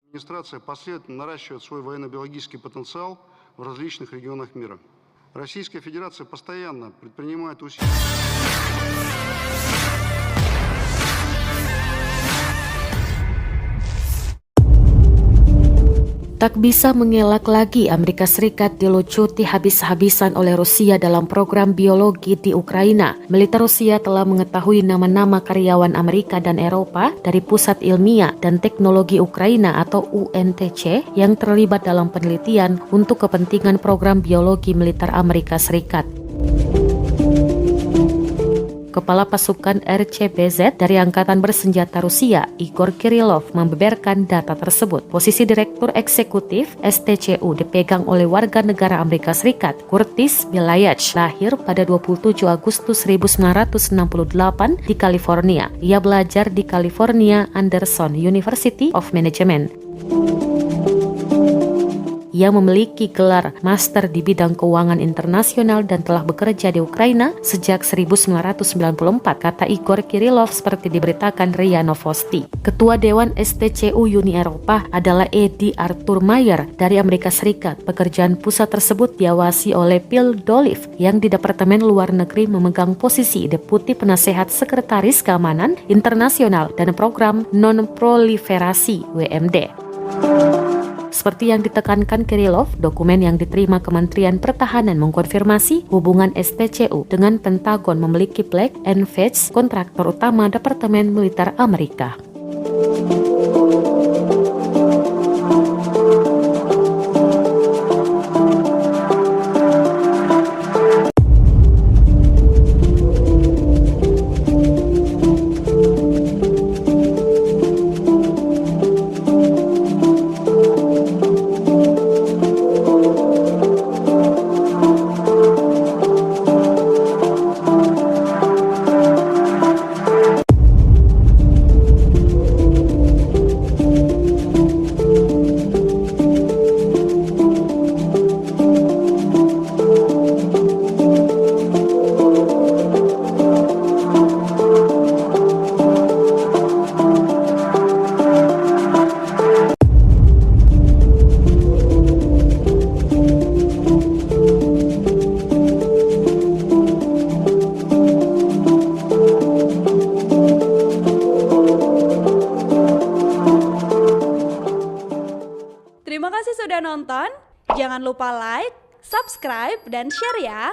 Администрация последовательно наращивает свой военно-биологический потенциал в различных регионах мира. Российская Федерация постоянно предпринимает усилия. Tak bisa mengelak lagi, Amerika Serikat dilucuti habis-habisan oleh Rusia dalam program biologi di Ukraina. Militer Rusia telah mengetahui nama-nama karyawan Amerika dan Eropa dari Pusat Ilmiah dan Teknologi Ukraina atau UNTC yang terlibat dalam penelitian untuk kepentingan program biologi militer Amerika Serikat. Kepala Pasukan RCBZ dari Angkatan Bersenjata Rusia, Igor Kirillov, membeberkan data tersebut. Posisi Direktur Eksekutif STCU dipegang oleh warga negara Amerika Serikat, Curtis Belayach, lahir pada 27 Agustus 1968 di California. Ia belajar di California Anderson University of Management. Ia memiliki gelar master di bidang keuangan internasional dan telah bekerja di Ukraina sejak 1994, kata Igor Kirillov seperti diberitakan RIA Novosti. Ketua Dewan STCU Uni Eropa adalah Eddie Arthur Mayer dari Amerika Serikat. Pekerjaan pusat tersebut diawasi oleh Phil Dolev yang di Departemen Luar Negeri memegang posisi Deputi Penasehat Sekretaris Keamanan Internasional dan Program Non-Proliferasi WMD. Seperti yang ditekankan Kirillov, dokumen yang diterima Kementerian Pertahanan mengkonfirmasi hubungan STCU dengan Pentagon memiliki Black & Veatch, kontraktor utama Departemen Militer Amerika. Terima kasih sudah nonton. Jangan lupa like, subscribe, dan share ya.